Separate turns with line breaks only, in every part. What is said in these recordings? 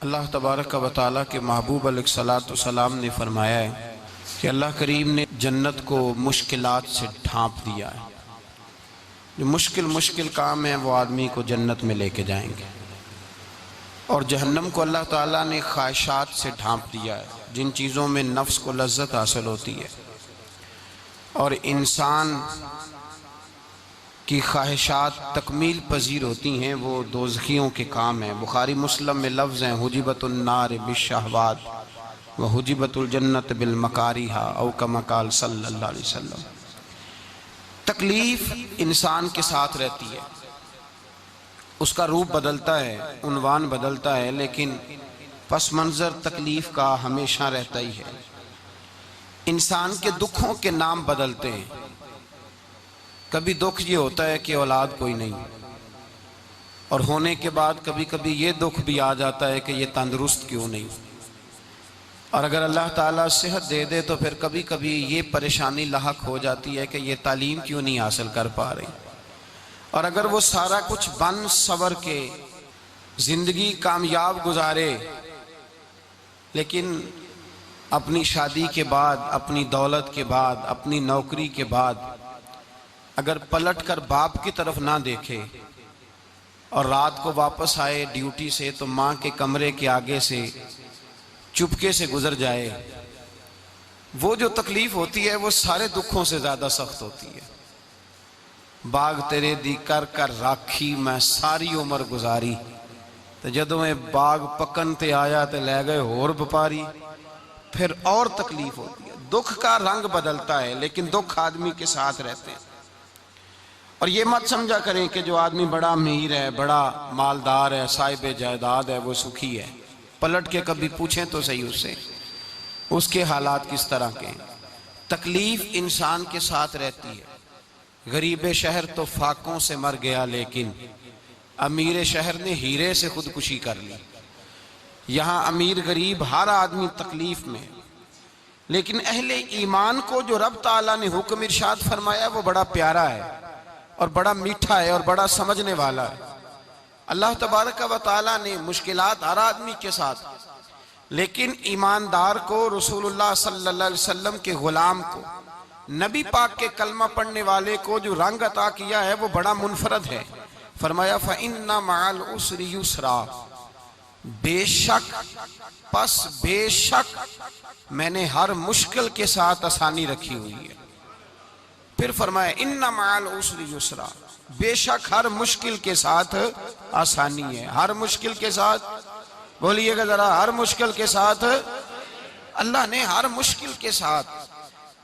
अल्लाह तबारक व तआला के महबूब अलैहिस्सलाम ने फरमाया है कि अल्लाह करीम ने जन्नत को मुश्किलात से ढांप दिया है। जो मुश्किल काम है वो आदमी को जन्नत में लेके जाएंगे, और जहन्नम को अल्लाह ताला ने ख्वाहिशात से ढांप दिया है, जिन चीज़ों में नफ्स को लज्जत हासिल होती है और इंसान की ख्वाहिशात तकमील पजीर होती हैं, वो दोज़खियों के काम हैं। बुखारी मुस्लिम में लफ्ज़ हैं हुजिबतुन्नार बिश्शहवात व हुजिबतुल जन्नत बिल मकारिहा औ कमा क़ाल सल्लल्लाहु अलैहि वसल्लम। तकलीफ़ इंसान के साथ रहती है, उसका रूप बदलता है, उन्वान बदलता है, लेकिन पस मंज़र तकलीफ़ का हमेशा रहता ही है। इंसान के दुखों के नाम बदलते हैं। कभी दुख ये होता है कि औलाद कोई नहीं, और होने के बाद कभी कभी ये दुख भी आ जाता है कि ये तंदुरुस्त क्यों नहीं, और अगर अल्लाह ताला सेहत दे दे तो फिर कभी कभी ये परेशानी लाहक हो जाती है कि ये तालीम क्यों नहीं हासिल कर पा रही। और अगर वो सारा कुछ बन सवर के ज़िंदगी कामयाब गुजारे, लेकिन अपनी शादी के बाद, अपनी दौलत के बाद, अपनी नौकरी के बाद अगर पलट कर बाप की तरफ ना देखे और रात को वापस आए ड्यूटी से तो माँ के कमरे के आगे से चुपके से गुजर जाए, वो जो तकलीफ होती है वो सारे दुखों से ज़्यादा सख्त होती है। बाग तेरे दी कर कर राखी मैं सारी उम्र गुजारी, तो जदों मैं बाग पकन ते आया तो लै गए होर व्यापारी, फिर और तकलीफ होती है। दुख का रंग बदलता है, लेकिन दुख आदमी के साथ रहते हैं। और ये मत समझा करें कि जो आदमी बड़ा अमीर है, बड़ा मालदार है, साहिब जायदाद है, वो सुखी है। पलट के कभी पूछें तो सही उससे, उसके हालात किस तरह के हैं। तकलीफ इंसान के साथ रहती है। गरीब शहर तो फाकों से मर गया, लेकिन अमीर शहर ने हीरे से खुदकुशी कर ली। यहाँ अमीर गरीब हर आदमी तकलीफ में, लेकिन अहले ईमान को जो रब ताला ने हुक्म इरशाद फरमाया वो बड़ा प्यारा है और बड़ा मीठा है और बड़ा समझने वाला है। अल्लाह तबारक व तआला ने मुश्किलात हर आदमी के साथ, लेकिन ईमानदार को, रसूलुल्लाह सल्लल्लाहु अलैहि वसल्लम के गुलाम को, नबी पाक के कलमा पढ़ने वाले को जो रंग अता किया है वो बड़ा मुनफरद है। फरमाया फ़इन्ना मअल उसरि युसरा, बेशक मैंने हर मुश्किल के साथ आसानी रखी हुई है। फिर फरमाया इन्ना मअल उसरि युसरा, बेशक हर मुश्किल के साथ आसानी है। हर मुश्किल के साथ, बोलिएगा जरा, हर मुश्किल के साथ, अल्लाह ने हर मुश्किल के साथ।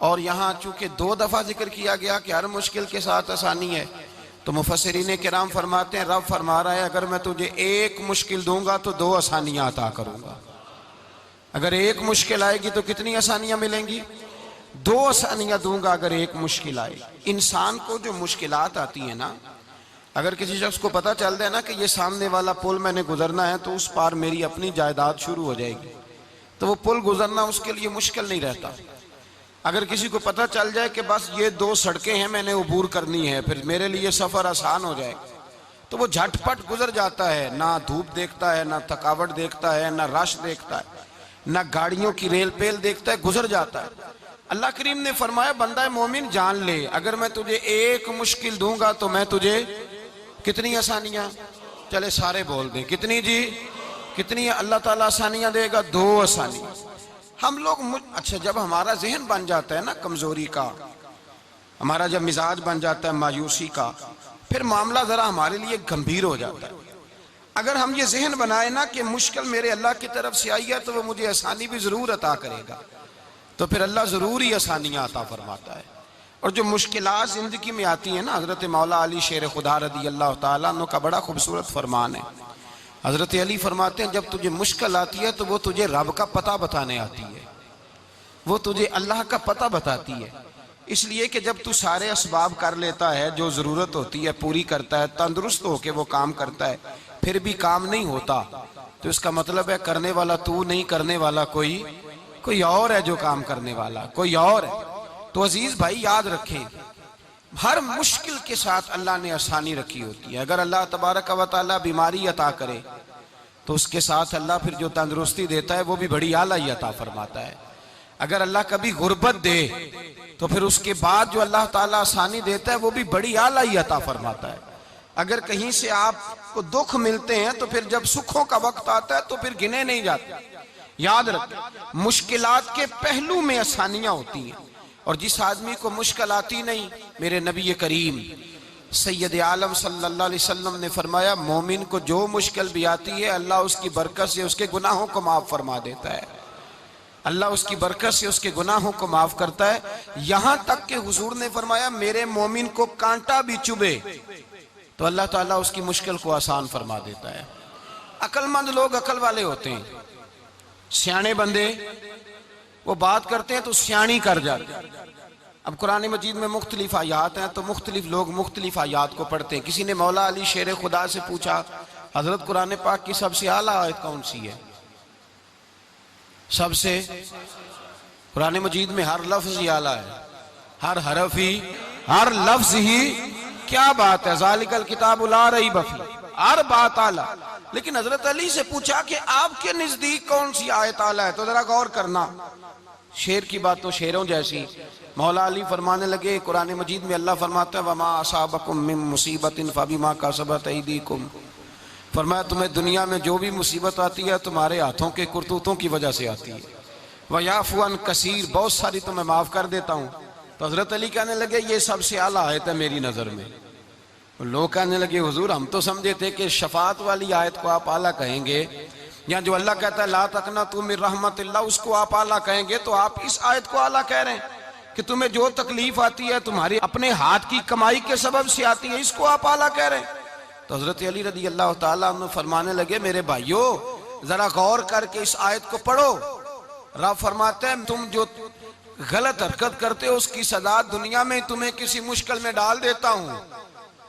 और यहाँ चूंकि 2 दफा जिक्र किया गया कि हर मुश्किल के साथ आसानी है, तो मुफस्सिरीन किराम फरमाते हैं रब फरमा रहा है अगर मैं तुझे एक मुश्किल दूंगा तो 2 आसानियां अता करूंगा। अगर एक मुश्किल आएगी तो कितनी आसानियां मिलेंगी? 2 आसानियां दूंगा अगर एक मुश्किल आए। इंसान को जो मुश्किलात आती है ना, अगर किसी शख्स को पता चल जाए ना कि ये सामने वाला पुल मैंने गुजरना है तो उस पार मेरी अपनी जायदाद शुरू हो जाएगी, तो वो पुल गुजरना उसके लिए मुश्किल नहीं रहता। अगर किसी को पता चल जाए कि बस ये 2 सड़कें हैं मैंने अबूर करनी है, फिर मेरे लिए सफ़र आसान हो जाएगा, तो वो झटपट गुजर जाता है। ना धूप देखता है, ना थकावट देखता है, ना रश देखता है, ना गाड़ियों की रेल पेल देखता है, गुजर जाता है। अल्लाह करीम ने फरमाया बंदा मोमिन जान ले, अगर मैं तुझे एक मुश्किल दूंगा तो मैं तुझे कितनी आसानियां, चले सारे बोल दें, कितनी जी, कितनी अल्लाह ताला आसानियां देगा? 2 आसानियां। हम लोग अच्छा, जब हमारा जहन बन जाता है ना कमजोरी का, हमारा जब मिजाज बन जाता है मायूसी का, फिर मामला जरा हमारे लिए गंभीर हो जाता है। अगर हम ये जहन बनाए ना कि मुश्किल मेरे अल्लाह की तरफ से आई है तो वो मुझे आसानी भी जरूर अता करेगा, तो फिर अल्लाह ज़रूर ही आसानियाँ अता फरमाता है। और जो मुश्किलात ज़िंदगी में आती हैं ना, हज़रत मौला अली शेर खुदा रज़ी अल्लाह तआला अन्हु का बड़ा खूबसूरत फरमान है। हज़रत अली फरमाते हैं जब तुझे मुश्किल आती है तो वो तुझे रब का पता बताने आती है, वो तुझे अल्लाह का पता बताती है। इसलिए कि जब तू सारे असबाब कर लेता है, जो ज़रूरत होती है पूरी करता है, तंदुरुस्त होकर वो काम करता है, फिर भी काम नहीं होता, तो इसका मतलब है करने वाला तू नहीं, करने वाला कोई और है, जो काम करने वाला कोई और है। तो अजीज भाई याद रखें, हर मुश्किल के साथ अल्लाह ने आसानी रखी होती है। अगर अल्लाह तबारक व तआला बीमारी अता करे तो उसके साथ अल्लाह फिर जो तंदुरुस्ती देता है वो भी बड़ी आला ही अता फरमाता है। अगर अल्लाह कभी गुर्बत दे तो फिर उसके बाद जो अल्लाह ताला आसानी देता है वो भी बड़ी आला ही अता फरमाता है। अगर कहीं से आपको दुख मिलते हैं तो फिर जब सुखों का वक्त आता है तो फिर गिने नहीं जाते। याद रखें, मुश्किलात के पहलू में आसानियां होती हैं, और जिस आदमी को मुश्किल आती नहीं, मेरे नबी करीम सैयद आलम सल्लल्लाहु अलैहि वसल्लम ने फरमाया, मोमिन को जो मुश्किल भी आती है अल्लाह उसकी बरकत से उसके गुनाहों को माफ फरमा देता है। अल्लाह उसकी बरकत से उसके गुनाहों को माफ करता है। यहां तक कि हुजूर ने फरमाया, मेरे मोमिन को कांटा भी चुभे तो अल्लाह ताला उसकी मुश्किल को आसान फरमा देता है। अक्लमंद लोग अकल वाले होते हैं, सियाने बंदे वो बात करते हैं तो सियानी कर जाते हैं। अब कुरान मजीद में मुख्तलिफ आयात हैं तो मुख्तलिफ लोग मुख्तलिफ आयात को पढ़ते हैं। किसी ने मौला अली शेर खुदा से पूछा, हजरत कुरान पाक की सबसे आला आयत कौन सी है? सबसे, कुरान मजीद में हर लफ्ज ही आला है, हर हरफ ही, हर लफ्ज ही। क्या बात है, ज़ालिकल किताबु ला रैब फीह, हर बात आला। लेकिन हजरत अली से पूछा कि आपके नजदीक कौन सी आयत आला है, तो जरा गौर करना, शेर की बात तो शेरों जैसी। मौला अली फरमाने लगे, कुरान मजीद में अल्लाह फरमाता है, वमा असाबकुम मिन मुसीबतिन फबिमा कसबत ऐदीकुम, फरमाया तुम्हें दुनिया में जो भी मुसीबत आती है तुम्हारे हाथों के करतूतों की वजह से आती है। वयाफु अन कसीर, बहुत सारी तो मैं माफ कर देता हूँ। तो हजरत अली कहने लगे, ये सबसे आला आयत है मेरी नजर में। लोग कहने लगे, हुजूर हम तो समझे थे कि शफात वाली आयत को आप आला कहेंगे, या जो अल्लाह कहता है ला तकनतु मिन रहमतिल्लाह, उसको आप आला कहेंगे, तो आप इस आयत को आला कह रहे हैं कि तुम्हें जो तकलीफ आती है तुम्हारी अपने हाथ की कमाई के सबब से आती है, इसको आप आला कह रहे हैं। तो हजरत अली रदी अल्लाह ताला अन्हु फरमाने लगे, मेरे भाइयों जरा गौर करके इस आयत को पढ़ो। रब फरमाते हैं, तुम जो गलत हरकत करते हो उसकी सजा दुनिया में तुम्हें किसी मुश्किल में डाल देता हूँ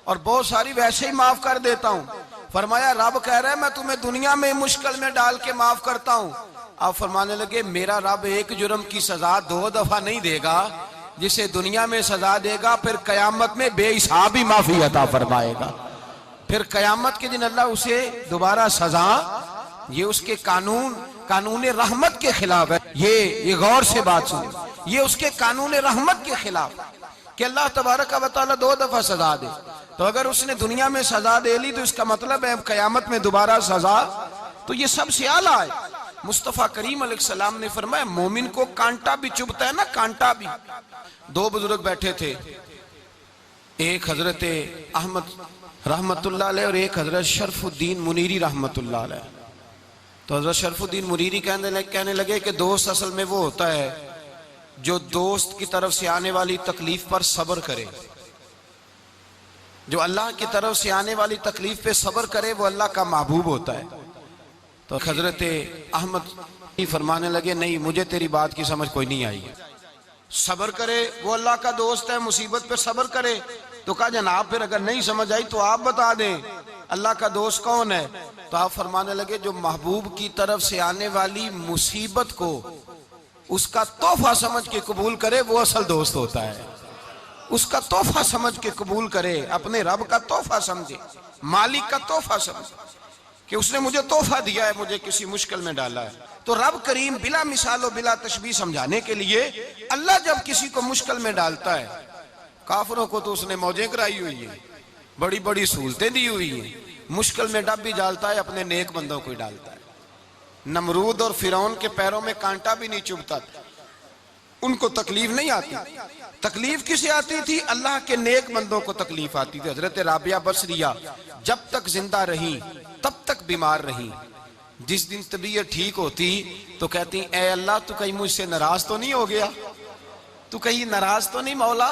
और बहुत सारी वैसे ही माफ कर देता हूँ। फरमाया, रब कह रहा है मैं तुम्हें दुनिया में मुश्किल में डाल के माफ करता हूँ। आप फरमाने लगे, मेरा रब एक जुर्म की सजा 2 दफा नहीं देगा, जिसे दुनिया में सजा देगा फिर कयामत में बेहिसाब ही माफी अता फरमाएगा। फिर कयामत के दिन अल्लाह उसे दोबारा सजा, ये उसके कानून रहमत के खिलाफ है। ये गौर से बात सुन, ये उसके कानून रहमत के खिलाफ कि अल्लाह तबारक व तआला 2 दफा सजा दे। तो अगर उसने दुनिया में सजा दे ली तो इसका मतलब है कयामत में दोबारा सजा। तो ये सबसे आला है। मुस्तफा करीम अलैहिस्सलाम ने फरमाया, मोमिन को कांटा भी चुभता है ना, कांटा भी। 2 बुजुर्ग बैठे थे, एक हजरत अहमद रहमतुल्लाह अलैह और एक हजरत शरफुद्दीन मुनीरी रहमतुल्लाह अलैह। तो हजरत शरफुद्दीन मुनीरी कहने लगे कि दोस्त असल में वो होता है जो दोस्त की तरफ से आने वाली तकलीफ पर सब्र करे। जो अल्लाह की तरफ से आने वाली तकलीफ पे सब्र करे वो अल्लाह का महबूब होता है। तो हजरत अहमद फरमाने लगे, नहीं मुझे तेरी बात की समझ कोई नहीं आई। सब्र करे वो अल्लाह का दोस्त है, मुसीबत पे सब्र करे। तो कहा, जनाब फिर अगर नहीं समझ आई तो आप बता दें अल्लाह का दोस्त कौन है। तो आप फरमाने लगे, जो महबूब की तरफ से आने वाली मुसीबत को उसका तोहफा समझ के कबूल करे वो असल दोस्त होता है। उसका तोहफा समझ के कबूल करे, अपने रब का तोहफा समझे, मालिक का तोहफा समझे कि उसने मुझे तोहफा दिया है, मुझे किसी मुश्किल में डाला है। तो रब करीम बिला मिसाल और बिला तशबीह समझाने के लिए अल्लाह जब किसी को मुश्किल में डालता है, काफिरों को तो उसने मौजें कराई हुई है, बड़ी बड़ी सहूलतें दी हुई है, मुश्किल में डब भी डालता है, अपने नेक बंदों को ही डालता है। नमरूद और फिरौन के पैरों में कांटा भी नहीं चुभता, उनको तकलीफ नहीं आती। तकलीफ किसे आती थी? अल्लाह के नेक बंदों को तकलीफ आती थी। हजरत राबिया बसरिया जब तक जिंदा रही तब तक बीमार रही। जिस दिन तबीयत ठीक होती तो कहती, ए अल्लाह तू कहीं मुझसे नाराज तो नहीं हो गया, तू कहीं नाराज तो नहीं मौला।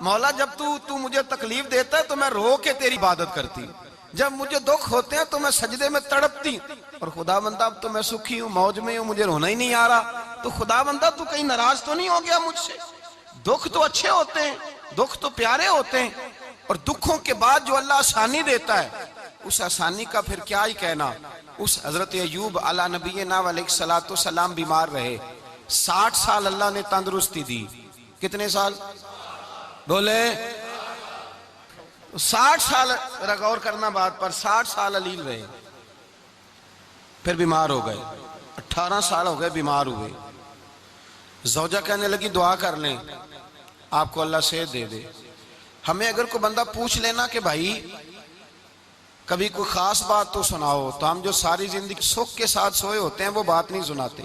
मौला जब तू मुझे तकलीफ देता है तो मैं रो के तेरी इबादत करती, जब मुझे दुख होते हैं तो मैं सजदे में तड़पती। और खुदा बंदा अब तो मैं सुखी हूँ, मौज में हूँ, मुझे रोना ही नहीं आ रहा। तो खुदा बंदा तू कहीं नाराज तो नहीं हो गया मुझसे? दुख तो अच्छे होते हैं, दुख तो प्यारे होते हैं, और दुखों के बाद जो अल्लाह आसानी देता है उस आसानी का फिर क्या ही कहना। उस हजरत अय्यूब अला नबीना अलैहिस्सलातु सलाम बीमार रहे, 60 साल अल्लाह ने तंदुरुस्ती दी। कितने साल बोले? 60 साल, गौर करना बात पर, 60 साल अलील रहे। फिर बीमार हो गए, 18 साल हो गए बीमार हुए। ज़ौजा कहने लगी दुआ कर लें आपको अल्लाह सेहत दे दे। हमें अगर कोई बंदा पूछ लेना कि भाई कभी कोई खास बात तो सुनाओ, तो हम जो सारी जिंदगी सुख के साथ सोए होते हैं वो बात नहीं सुनाते।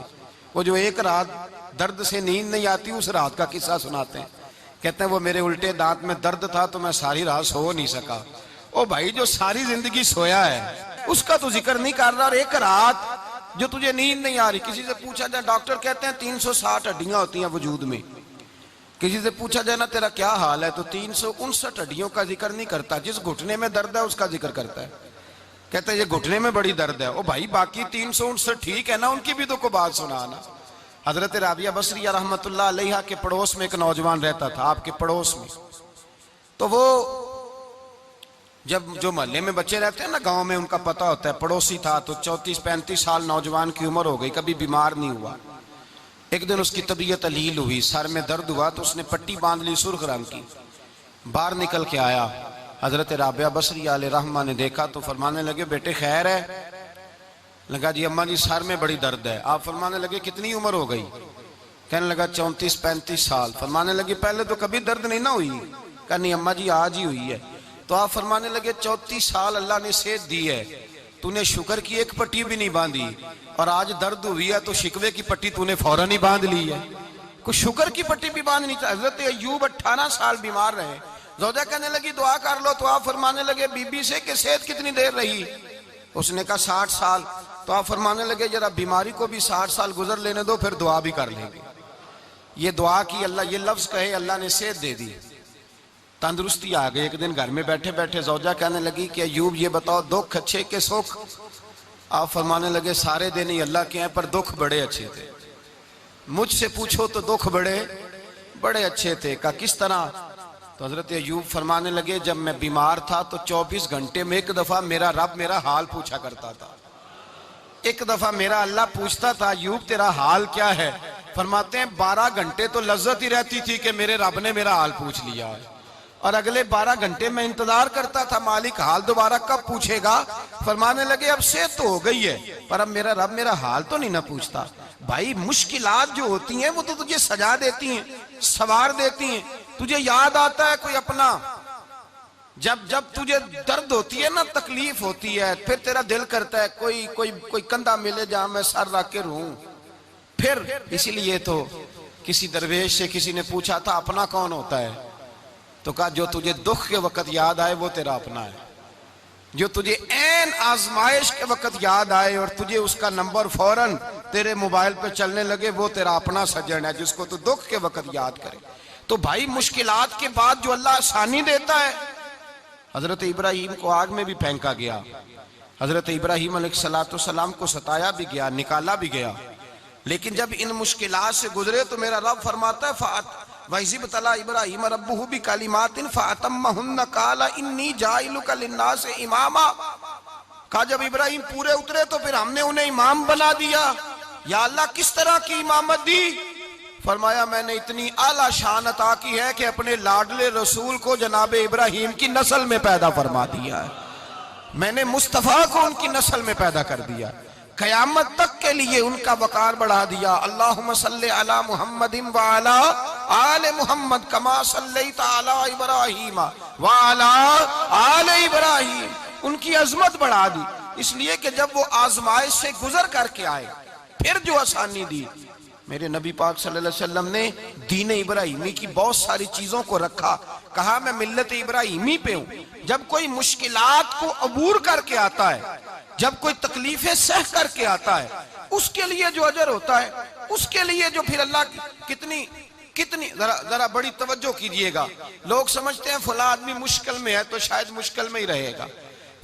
वो जो एक रात दर्द से नींद नहीं आती उस रात का किस्सा सुनाते हैं। कहते हैं वो मेरे उल्टे दांत में दर्द था तो मैं सारी रात सो नहीं सका। ओ भाई जो सारी जिंदगी सोया है उसका तो जिक्र नहीं कर रहा, और एक रात जो तुझे नींद नहीं आ रही। किसी से पूछा जाए, डॉक्टर कहते हैं 360 हड्डियां होती हैं वजूद में। किसी से पूछा जाए ना तेरा क्या हाल है, तो 359 हड्डियों का जिक्र नहीं करता, जिस घुटने में दर्द है उसका जिक्र करता है। कहता है ये घुटने में बड़ी दर्द है। ओ भाई बाकी 359 ठीक है ना, उनकी भी तो कोई बात सुनाना। हजरत राबिया बसरिया रहमतुल्लाह अलैहा के पड़ोस में एक नौजवान रहता था, आपके पड़ोस में। तो वो जब जो मोहल्ले में बच्चे रहते हैं ना गांव में, उनका पता होता है, पड़ोसी था। तो 34-35 साल नौजवान की उम्र हो गई, कभी बीमार नहीं हुआ। एक दिन उसकी तबीयत अलील हुई, सर में दर्द हुआ, तो उसने पट्टी बांध ली सुर्ख रंग की। बाहर निकल के आया, हजरत राबिया बसरिया अलैहा ने देखा तो फरमाने लगे बेटे खैर है? लगा जी अम्मा जी सर में बड़ी दर्द है। आप फरमाने लगे कितनी उम्र हो गई? कहने लगा 34-35 साल। फरमाने लगे पहले तो कभी दर्द नहीं ना हुई? कहा नहीं अम्मा जी आज ही हुई है। तो आप फरमाने लगे 34 साल अल्लाह ने सेहत दी है, तूने शुक्र की एक पट्टी भी नहीं बांधी, और आज दर्द हुई है तो शिकवे की पट्टी तूने फौरन ही बांध ली है। कुछ शुक्र की पट्टी भी बांधनी चाहिए। हजरत अय्यूब 18 साल बीमार रहे। ज़ौजा कहने लगी दुआ कर लो, तो आप फरमाने लगे बीबी से कि सेहत कितनी देर रही? उसने कहा 60 साल। तो आप फरमाने लगे जरा बीमारी को भी 60 साल गुजर लेने दो, फिर दुआ भी कर लेंगे। ये दुआ की अल्लाह, ये लफ्ज कहे अल्लाह ने सेहत दे दी, तंदुरुस्ती आ गई। एक दिन घर में बैठे बैठे ज़ौजा कहने लगी कि अय्यूब ये बताओ दुख अच्छे के सुख? आप फरमाने लगे सारे दिन ही अल्लाह के हैं, पर दुख बड़े अच्छे थे। मुझसे पूछो तो दुख बड़े अच्छे थे। का किस तरह? तो हजरत अय्यूब फरमाने लगे जब मैं बीमार था तो 24 घंटे में एक दफा मेरा रब मेरा हाल पूछा करता था। एक दफा मेरा अल्लाह पूछता था अय्यूब तेरा हाल क्या है? फरमाते हैं 12 घंटे तो लज्जत ही रहती थी कि मेरे रब ने मेरा हाल पूछ लिया है, और अगले 12 घंटे में इंतजार करता था मालिक हाल दोबारा कब पूछेगा। फरमाने लगे अब सेहत तो हो गई है, पर अब मेरा रब मेरा हाल तो नहीं ना पूछता। भाई मुश्किलात जो होती हैं वो तो तुझे सजा देती हैं, सवार देती हैं। तुझे याद आता है कोई अपना, जब तुझे दर्द होती है ना, तकलीफ होती है, फिर तेरा दिल करता है कोई कंधा मिले जहां मैं सर रख के रहूं। फिर इसीलिए तो किसी दरवेश से किसी ने पूछा था अपना कौन होता है? तो कहा जो तुझे दुख के वक्त याद आए वो तेरा अपना है। जो तुझे ऐन आजमाइश के वक्त याद आए और तुझे उसका नंबर फौरन तेरे मोबाइल पे चलने लगे, वो तेरा अपना सज्जन है, जिसको तू दुख के वक्त याद करे। तो भाई मुश्किलात के बाद जो अल्लाह आसानी देता है, हजरत इब्राहिम को आग में भी फेंका गया, हजरत इब्राहिम अलैहिस्सलाम को सताया भी गया, निकाला भी गया, लेकिन जब इन मुश्किलात से गुजरे तो मेरा रब फरमाता है वैज़िब तला इब्राहिम रब्बुहु बिकलिमातिन फअतम्महुन्ना काला इन्नी जाइलुका लिन्नास इमामा। कहा जब इब्राहिम पूरे उतरे तो फिर हमने उन्हें इमाम बना दिया। या अल्लाह किस तरह की इमामत दी? फरमाया मैंने इतनी आला शान अता की है कि अपने लाडले रसूल को जनाब इब्राहिम की नस्ल में पैदा फरमा दिया है। मैंने मुस्तफा को उनकी नस्ल में पैदा कर दिया, कयामत तक के लिए उनका वकार बढ़ा दिया। अल्लाहुम्मा सल्ली अला मुहम्मदिन व अला आले मुहम्मद कमा सल्लैता अला इब्राहीम व अला आले इब्राहीम। उनकी अजमत बढ़ा दी, इसलिए कि जब वो आजमाइश से गुजर करके आए फिर जो आसानी दी। मेरे नबी पाक सल्लल्लाहु अलैहि वसल्लम ने दीन इब्राहिमी की बहुत सारी चीजों को रखा, कहा मैं मिल्लत इब्राहिमी पे हूं। जब कोई मुश्किलात को अबूर करके आता है, जब कोई तकलीफें सह करके आता है, उसके लिए जो अजर होता है, उसके लिए जो फिर अल्लाह कितनी जरा बड़ी तवज्जो कीजिएगा। लोग समझते हैं फला आदमी मुश्किल में है तो शायद मुश्किल में ही रहेगा,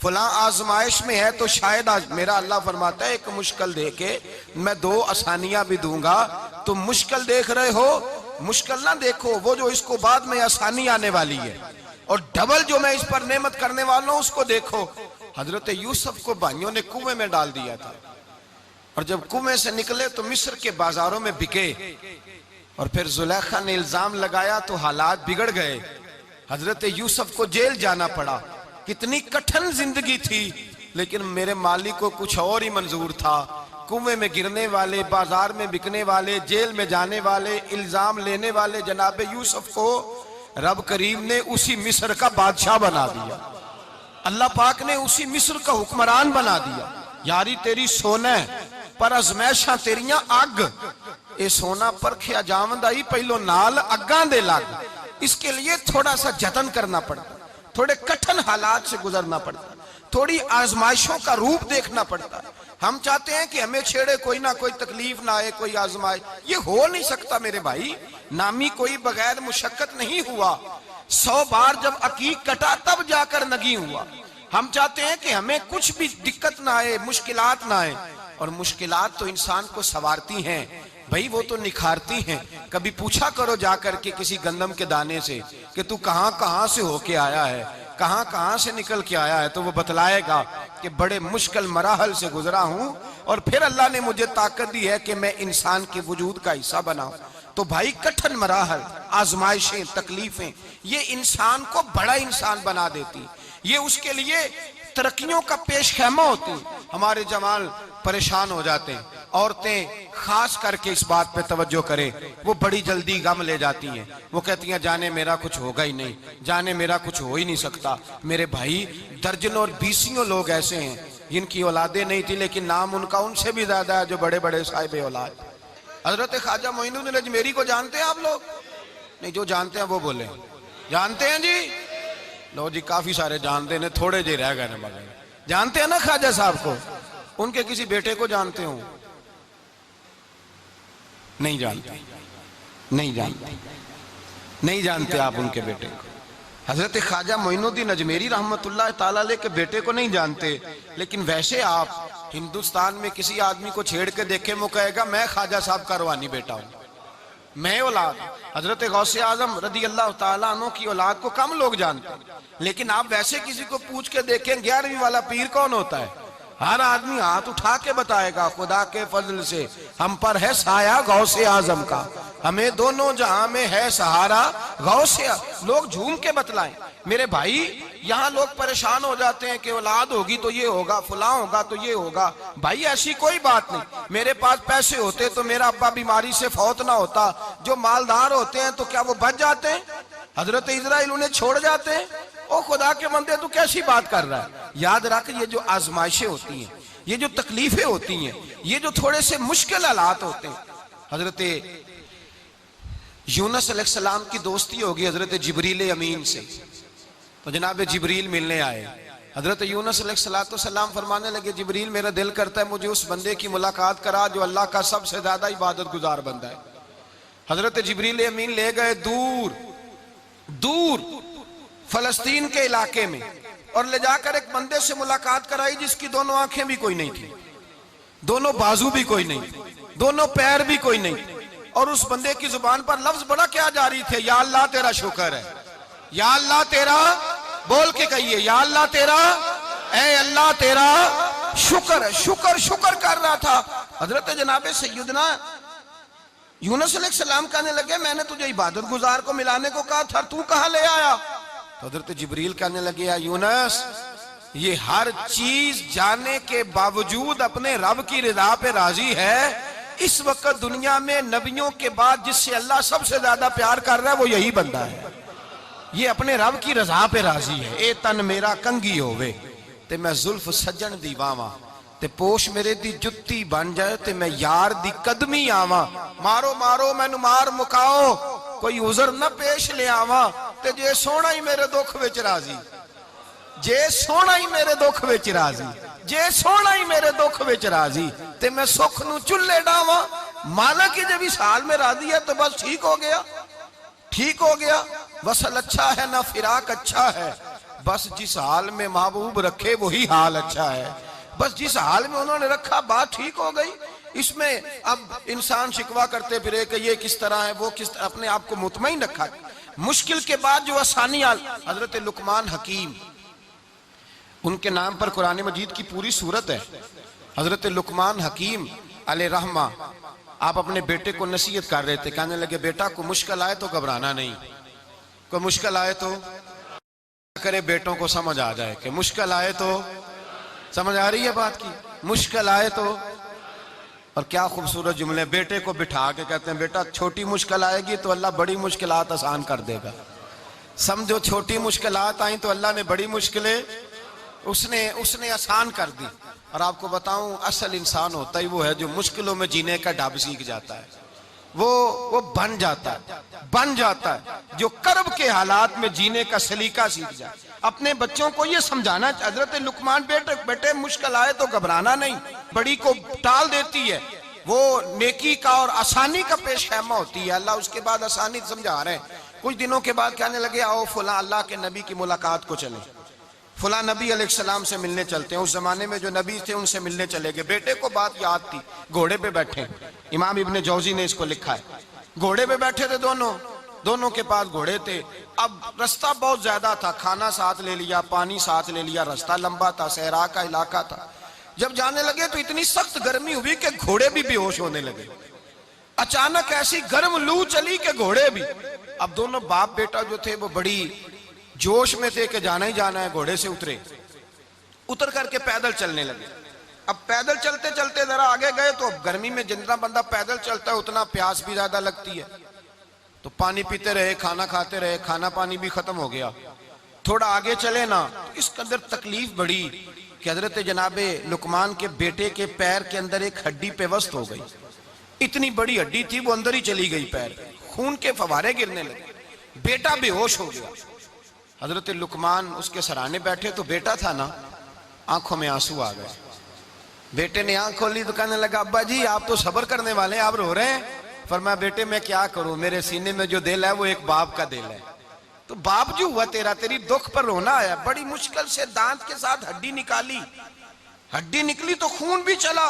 फला आजमाइश में है तो शायद आज। मेरा अल्लाह फरमाता है एक मुश्किल दे के मैं 2 आसानियां भी दूंगा। तुम मुश्किल देख रहे हो, मुश्किल ना देखो, वो जो इसको बाद में आसानी आने वाली है, और डबल जो मैं इस पर नेमत करने वाला हूं उसको देखो। हजरत यूसुफ को भाइयों ने कुएं में डाल दिया था, और जब कुएं से निकले तो मिस्र के बाजारों में बिके, और फिर जुलेखा ने इल्जाम लगाया तो हालात बिगड़ गए। हजरत यूसुफ को जेल जाना पड़ा। कितनी कठिन जिंदगी थी, लेकिन मेरे मालिक को कुछ और ही मंजूर था। कुएं में गिरने वाले, बाजार में बिकने वाले, जेल में जाने वाले, इल्जाम लेने वाले जनाब यूसुफ को रब करीम ने उसी मिस्र का बादशाह बना दिया। अल्लाह पाक ने उसी मिस्र का हुक्मरान बना दिया। यारी तेरी सोना पर अजमैशा तेरियां अग, ये सोना परखिया जावंदा ही पहलो नाल अग्गां दे लग। इसके लिए थोड़ा सा जतन करना पड़ता, थोड़े कठिन हालात से गुजरना पड़ता, थोड़ी आजमाइशों का रूप देखना पड़ता। हम चाहते हैं कि हमें छेड़े कोई ना कोई तकलीफ ना आए, कोई आजमाइश, ये हो नहीं सकता मेरे भाई। नामी कोई बगैर मुशक्कत नहीं हुआ। 100 बार जब अकीक कटा तब जाकर नगी हुआ। हम चाहते हैं कि हमें कुछ भी दिक्कत ना आए, मुश्किलात ना आए, और मुश्किलात तो इंसान को संवारती हैं भाई, वो तो निखारती हैं। कभी पूछा करो जाकर के किसी गंदम के दाने से कि तू कहां कहां से होके आया है, कहां कहां से निकल के आया है, तो वो बतलाएगा कि बड़े मुश्किल मराहल से गुजरा हूं और फिर अल्लाह ने मुझे ताकत दी है कि मैं इंसान के वजूद का हिस्सा बनाऊं। तो भाई कठिन मराहल, आजमाइशें, तकलीफें, ये इंसान को बड़ा इंसान बना देती, ये उसके लिए तरक्कियों का पेश खैमा होती। हमारे जवान परेशान हो जाते हैं, औरतें खास करके इस बात पे तवज्जो करें, वो बड़ी जल्दी गम ले जाती हैं। वो कहती हैं जाने मेरा कुछ होगा ही नहीं, जाने मेरा कुछ हो ही नहीं सकता। मेरे भाई दर्जनों और बीसियों लोग ऐसे हैं जिनकी औलादे नहीं थी, लेकिन नाम उनका उनसे भी ज्यादा है जो बड़े बड़े साहिब औलाद। हजरत ख्वाजा मोइनुद्दीन अजमेरी को जानते हैं आप लोग? नहीं, जो जानते हैं वो बोले। जानते हैं जी? लो जी, काफी सारे जानते हैं, थोड़े जे रह गए मगर। जानते हैं ना ख्वाजा साहब को? उनके किसी बेटे को जानते हो? नहीं जानते, नहीं जानते, नहीं जानते आप उनके बेटे को। हजरत ख्वाजा मोइनुद्दीन अजमेरी रहमतुल्लाह ताला अलैह के बेटे को नहीं जानते, लेकिन वैसे आप हिंदुस्तान में किसी आदमी को छेड़ के देखे, वो कहेगा मैं ख्वाजा साहब का रवानी बेटा हूं, मैं औलाद। हजरत गौसे आजम रदी अल्लाह ताला अन्हु की औलाद को कम लोग जानते हैं, लेकिन आप वैसे किसी को पूछ के देखें 11वीं वाला पीर कौन होता है, हर आदमी हाथ उठा के बताएगा खुदा के फजल से हम पर है साया गौसे आजम का, हमें दोनों जहां में है सहारा गौसे। लोग झूम के बतलाएं। मेरे भाई यहाँ लोग परेशान हो जाते हैं कि औलाद होगी तो ये होगा, फुला होगा तो ये होगा। भाई ऐसी कोई बात नहीं। मेरे पास पैसे होते तो मेरा अब्बा बीमारी से फौत ना होता। जो मालदार होते हैं तो क्या वो बच जाते हैं? हजरत इजराइल उन्हें छोड़ जाते हैं? ओ खुदा के बंदे तू कैसी बात कर रहा है? याद रख, ये जो आजमाइशें होती हैं, ये जो तकलीफें होती हैं, ये जो थोड़े से मुश्किल हालात होते हैं। हजरत यूनुस अलैहिस्सलाम की दोस्ती होगी हजरत जिब्रील अमीन से, तो जनाब जिब्रील मिलने आए। हजरत यूनुस अलैहिस्सलाम फरमाने लगे जिब्रील मेरा दिल करता है मुझे उस बंदे की मुलाकात करा जो अल्लाह का सबसे ज्यादा इबादत गुजार बंदा है। हजरत जिब्रील अमीन ले गए दूर दूर फलस्तीन के इलाके में और ले जाकर एक बंदे से मुलाकात कराई जिसकी दोनों आंखें भी कोई नहीं थी, दोनों बाजू भी कोई नहीं, दोनों पैर भी कोई नहीं, और उस बंदे की जुबान पर लफ्ज बड़ा क्या जारी थे, या अल्लाह तेरा शुक्र है, या अल्लाह तेरा, बोल के कहिए या अल्लाह तेरा, ऐ अल्लाह तेरा शुक्र है। शुक्र शुक्र कर रहा था। हजरत जनाबे सैयदना यूनुस अलैहिस्सलाम कहने लगे मैंने तुझे इबादत गुजार को मिलाने को कहा था, तू कहां ले आया? तो हजरत जिब्रील कहने लगे या यूनुस, ये हर चीज जाने के बावजूद अपने रब की रिजा पे राजी है। इस वक्त दुनिया में नबियों के बाद जिससे अल्लाह सबसे ज्यादा प्यार कर रहा है वो यही बंदा है। ये अपने रब की रजा पे राजी है। ए तन मेरा कंगी होवे ते मैं जुल्फ सज्जन दी वावा, ते पोश मेरे दी जुत्ती बन जाए ते मैं यार दी कदमी आवा। मारो मारो मैनू मार मुकाओ, कोई उजर न पेश ले आवा, ते जे सोना ही मेरे दुख विच राजी, जे सोना ही मेरे दुख विच राजी, जे सोना ही मेरे दुख विच राजी, ते मैं सुख नू चुल्ले डावा। मालिक की जब इस हाल में राजी है तो बस ठीक हो गया, ठीक हो गया। वसल अच्छा है ना फिराक अच्छा है, बस जिस हाल में महबूब रखे वही हाल अच्छा है। बस जिस हाल में उन्होंने रखा बात ठीक हो गई। इसमें अब इंसान शिकवा करते फिरे कि ये किस तरह है, वो किस तरह, अपने आप को मुतमईन रखा। मुश्किल के बाद जो आसानी हजरत लुकमान हकीम, उनके नाम पर कुरान मजीद की पूरी सूरत है। हजरत लुकमान हकीम अलैहि रहमा आप अपने बेटे को नसीहत कर रहे थे, कहने लगे बेटा को मुश्किल आए तो घबराना नहीं, कोई मुश्किल आए तो करे, बेटों को समझ आ जाए कि मुश्किल आए तो समझ आ रही है बात की? मुश्किल आए तो, और क्या खूबसूरत जुमले, बेटे को बिठा के कहते हैं बेटा छोटी मुश्किल आएगी तो अल्लाह बड़ी मुश्किलात आसान कर देगा। समझो छोटी मुश्किलात आई तो अल्लाह ने बड़ी मुश्किलें उसने आसान कर दी। और आपको बताऊं असल इंसान होता ही वो है जो मुश्किलों में जीने का ढाब सीख जाता है, वो बन जाता है जो कर्ब के हालात में जीने का सलीका सीख जाए। अपने बच्चों को ये समझाना, हजरत लुकमान बेटे मुश्किल आए तो घबराना नहीं, बड़ी को टाल देती है, वो नेकी का और आसानी का पेश खैमा होती है। अल्लाह उसके बाद आसानी समझा रहे हैं। कुछ दिनों के बाद कहने लगे आओ फुला अल्लाह के नबी की मुलाकात को चले, फुला नबी अलैहिस्सलाम से मिलने चलते हैं। उस जमाने में जो नबी थे उनसे मिलने चले गए। बेटे को बात याद थी, घोड़े पे बैठे, इमाम इब्ने जौजी ने इसको लिखा है, घोड़े पे बैठे थे दोनों के पास घोड़े थे। अब रास्ता बहुत ज्यादा था, खाना साथ ले लिया, पानी साथ ले लिया, रास्ता लंबा था, सहरा का इलाका था। जब जाने लगे तो इतनी सख्त गर्मी हुई कि घोड़े भी बेहोश होने लगे। अचानक ऐसी गर्म लू चली कि घोड़े भी। अब दोनों बाप बेटा जो थे वो बड़ी जोश में थे कि जाना ही जाना है। घोड़े से उतर करके पैदल चलने लगे। अब पैदल चलते चलते जरा आगे गए तो गर्मी में जितना बंदा पैदल चलता है उतना प्यास भी ज्यादा लगती है, तो पानी पीते रहे, खाना खाते रहे, खाना पानी भी खत्म हो गया। थोड़ा आगे चले ना तो इसके अंदर तकलीफ बढ़ी कि हजरत जनाबे लुकमान के बेटे के पैर के अंदर एक हड्डी पेवस्त हो गई। इतनी बड़ी हड्डी थी वो अंदर ही चली गई, पैर खून के फवारे गिरने लगे, बेटा बेहोश हो गया। हजरत लुकमान उसके सराहने बैठे तो बेटा था ना, आंखों में आंसू आ गए। बेटे ने आंख खोली तो कहने लगा अब्बा जी आप तो सब्र करने वाले हैं, आप रो रहे हैं। फरमाया बेटे मैं क्या करूं, मेरे सीने में जो दिल है वो एक बाप का दिल है। तो बाप जो हुआ तेरी दुख पर रोना आया। बड़ी मुश्किल से दांत के साथ हड्डी निकाली, हड्डी निकली तो खून भी चला।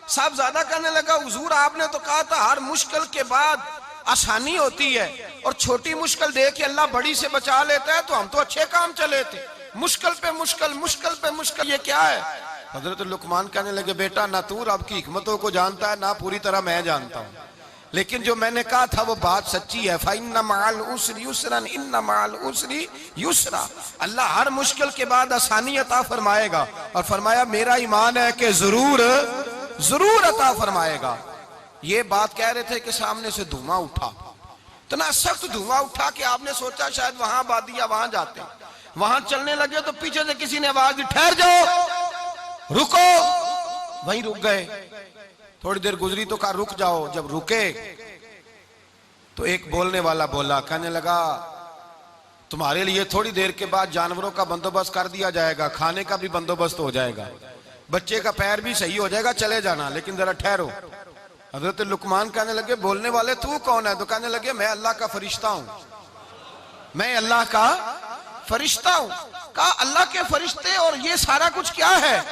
साहबजादा कहने लगा हुजूर आपने तो कहा था हर मुश्किल के बाद आसानी होती है, और छोटी मुश्किल देख के अल्लाह बड़ी से बचा लेता है, तो हम तो अच्छे काम चले थे, मुश्किल पे मुश्किल, मुश्किल पे मुश्किल, ये क्या है? हजरत लुकमान कहने लगे बेटा ना तू रब की हिकमतों को जानता है ना पूरी तरह मैं जानता हूं, लेकिन जो मैंने कहा था वो बात सच्ची है। फइन्ना मअल उसरी युसरन इन्ना मअल उसरी युसरा। अल्लाह हर मुश्किल के बाद आसानी अता फरमाएगा, और फरमाया मेरा ईमान है कि जरूर अता फरमाएगा। ये बात कह रहे थे कि सामने से धुआं उठा, इतना सख्त धुआं उठा कि आपने सोचा शायद वहां बादिया वहां जाते हैं। वहां चलने लगे तो पीछे से किसी ने आवाज दी ठहर जाओ, रुको। वहीं रुक गए। थोड़ी देर गुजरी तो कहा रुक जाओ। जब रुके तो एक बोलने वाला बोला, कहने लगा तुम्हारे लिए थोड़ी देर के बाद जानवरों का बंदोबस्त कर दिया जाएगा, खाने का भी बंदोबस्त हो जाएगा, बच्चे का पैर भी सही हो जाएगा, चले जाना, लेकिन जरा ठहरो। हजरत लुकमान कहने लगे बोलने वाले तू कौन है? तो कहने लगे मैं अल्लाह का फरिश्ता हूं, मैं अल्लाह का फरिश्ता हूं। कहा अल्लाह के फरिश्ते और ये सारा कुछ क्या है?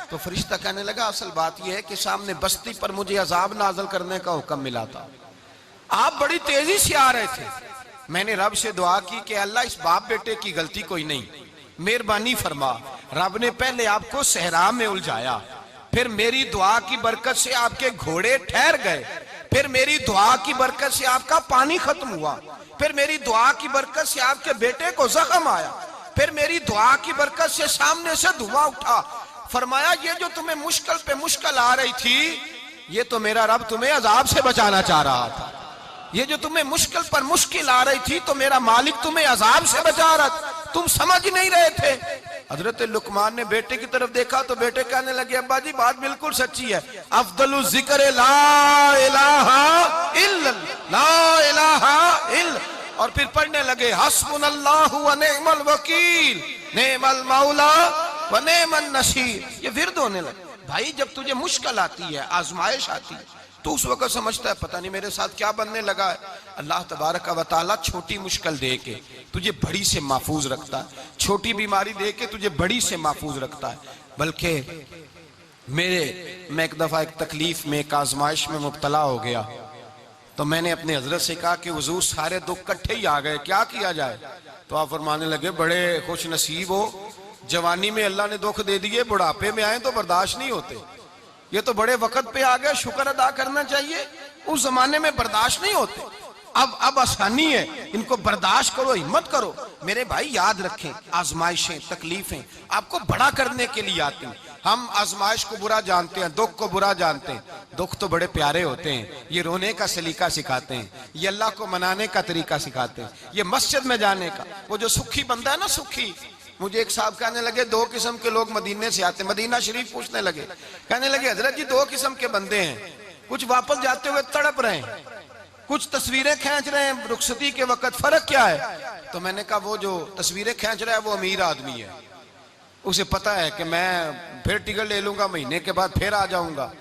तो फरिश्ता कहने लगा असल बात यह है कि सामने बस्ती पर मुझे अजाब नाज़िल करने का हुक्म मिला था, आप बड़ी तेजी से आ रहे थे, मैंने रब से दुआ की कि अल्लाह इस बाप बेटे की गलती कोई नहीं, मेहरबानी फरमा। रब ने पहले आपको सहरा में उलझाया, फिर मेरी दुआ की बरकत से आपके घोड़े ठहर गए, फिर मेरी दुआ की बरकत से आपका पानी खत्म हुआ, फिर मेरी दुआ की बरकत से आपके बेटे को जख्म आया, फिर मेरी दुआ की बरकत से सामने से धुआं उठा। फरमाया ये जो तुम्हें मुश्किल पे मुश्किल आ रही थी, ये तो मेरा रब तुम्हें अजाब से बचाना चाह रहा था। ये जो तुम्हें मुश्किल पर मुश्किल आ रही थी तो मेरा मालिक तुम्हें अजाब से बचा रहा था, तुम समझ नहीं रहे थे। हजरत लुकमान ने बेटे की तरफ देखा तो बेटे कहने लगे अब्बा जी बात बिल्कुल सच्ची है, अफदलु जिक्र ला इलाहा इल्ला, और फिर पढ़ने लगे हस्बुनल्लाहु व निअमल वकील निअमल मौला व निअमन नसीर। ये विर्द होने लगे। भाई जब तुझे मुश्किल आती है, आजमाइश आती है, तो उस वक्त समझता है पता नहीं मेरे साथ क्या बनने लगा है। अल्लाह तबारक व तआला छोटी मुश्किल दे के तुझे बड़ी से महफूज रखता है, छोटी बीमारी दे के तुझे बड़ी से महफूज रखता है। बल्कि मैं एक दफा एक तकलीफ में, एक आजमाइश में मुब्तला हो गया, तो मैंने अपने हजरत से कहा कि हुजूर सारे दुख इकट्ठे ही आ गए, क्या किया जाए? तो आप फरमाने लगे बड़े खुश नसीब हो, जवानी में अल्लाह ने दुख दे दिए, बुढ़ापे में आए तो बर्दाश्त नहीं होते, ये तो बड़े वक्त पे आ गए, शुक्र अदा करना चाहिए, उस जमाने में बर्दाश्त नहीं होते, अब आसानी है, इनको बर्दाश्त करो, हिम्मत करो। मेरे भाई याद रखें आजमाइशें तकलीफें आपको बड़ा करने के लिए आती हैं। हम आजमाइश को बुरा जानते हैं, दुख को बुरा जानते हैं। दुख तो बड़े प्यारे होते हैं, ये रोने का सलीका सिखाते हैं, ये अल्लाह को मनाने का तरीका सिखाते हैं, ये मस्जिद में जाने का। वो जो सुखी बंदा है ना, सुखी, मुझे एक साहब कहने लगे दो किस्म के लोग मदीने से आते, मदीना शरीफ पूछने लगे, कहने लगे हजरत जी दो किस्म के बंदे हैं, कुछ वापस जाते हुए तड़प रहे हैं, कुछ तस्वीरें खींच रहे हैं रुखसती के वक्त, फर्क क्या है? तो मैंने कहा वो जो तस्वीरें खींच रहा है वो अमीर आदमी है, उसे पता है कि मैं फिर टिकट ले लूंगा, महीने के बाद फिर आ जाऊंगा।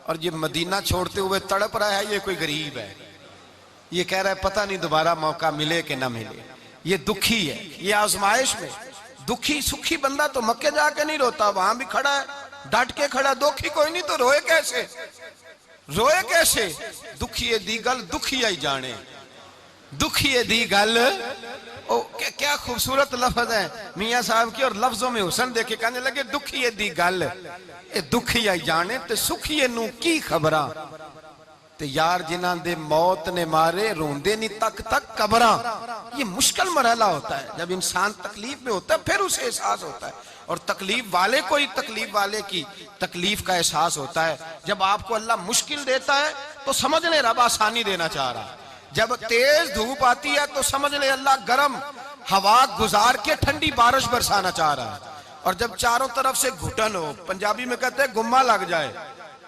और ये मदीना छोड़ते हुए तड़प रहा है, ये कोई गरीब है, ये कह रहा है पता नहीं दोबारा मौका मिले कि ना मिले। ये दुखी है, ये आजमाइश में दुखी। सुखी बंदा तो मक्के जाके नहीं रोता, वहां भी खड़ा है, डट के खड़ा। दुखी कोई नहीं तो रोए कैसे, रोए कैसे? दुखी दी गल दुखी आई जाने, दुखी दी गल। ओ क्या खूबसूरत लफ्ज है मियां साहब की, और लफ्जों में हुसन देखे कहने लगे दुखी दी गल ए दुखी आई जाने ते सुखी नू की खबरा। ते यार जिन्हां दे मौत ने मारे रोंदे नहीं तक तक कबरा। ये मुश्किल मरहला होता है, जब इंसान तकलीफ में होता है फिर उसे एहसास होता है, और तकलीफ वाले को ही तकलीफ वाले की तकलीफ का एहसास होता है। जब आपको अल्लाह मुश्किल देता है तो समझ ले रब आसानी देना चाह रहा है, जब तेज धूप आती है तो समझ ले अल्लाह गर्म हवा गुजार के ठंडी बारिश बरसाना चाह रहा है, और जब चारों तरफ से घुटन हो, पंजाबी में कहते हैं गुम्मा लग जाए,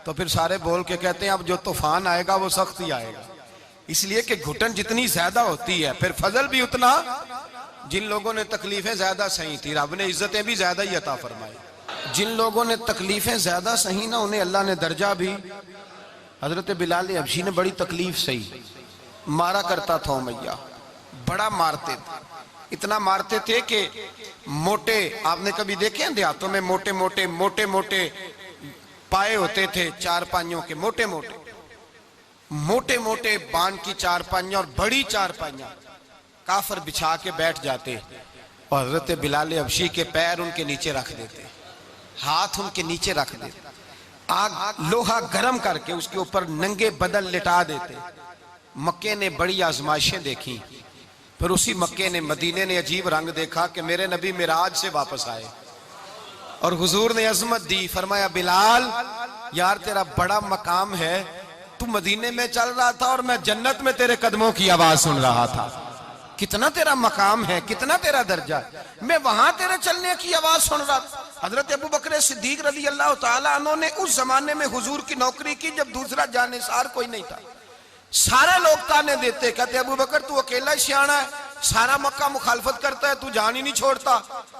तो फिर सारे बोल के कहते हैं अब जो तूफान आएगा वो सख्त ही आएगा। इसलिए कि घुटन जितनी ज्यादा होती है फिर फजल भी उतना। जिन लोगों ने तकलीफें ज्यादा सही थी रब ने इज्जतें भी ज्यादा ही अता फरमाई। जिन लोगों ने तकलीफें ज्यादा सही ना उन्हें अल्लाह ने दर्जा भी। हजरत बिलाल हबशी ने बड़ी तकलीफ सही, मारा करता था उमैया, बड़ा मारते थे, इतना मारते थे कि मोटे, आपने कभी देखे हैं देहातों में मोटे मोटे मोटे मोटे पाए होते थे चारपाइयों के, मोटे मोटे मोटे मोटे बांध की चारपाइयां और बड़ी चारपाइयां काफर बिछा के बैठ जाते, और हजरत बिलाल हबशी के पैर उनके नीचे रख देते, हाथ उनके नीचे रख देते, आग लोहा गर्म करके उसके ऊपर नंगे बदन लिटा देते। मक्के ने बड़ी आजमाइशें देखी, फिर उसी मक्के ने मदीने ने अजीब रंग देखा कि मेरे नबी मिराज से वापस आए, और हुजूर ने अजमत दी, फरमाया बिलाल यार तेरा बड़ा मकाम है, तू मदीने में चल रहा था और मैं जन्नत में तेरे कदमों की आवाज सुन रहा था। कितना तेरा मकाम है, कितना तेरा दर्जा, मैं वहां तेरे चलने की आवाज सुन रहा था। हजरत अबू बकर सिद्दीक रज़ी अल्लाह तआला अन्हु ने उस जमाने में हुजूर की नौकरी की जब दूसरा जानिसार कोई नहीं था। सारे लोग ताने देते, कहते अबू बकर तू अकेला ही सियाना है, सारा मक्का मुखालफत करता है, तू जान ही नहीं छोड़ता,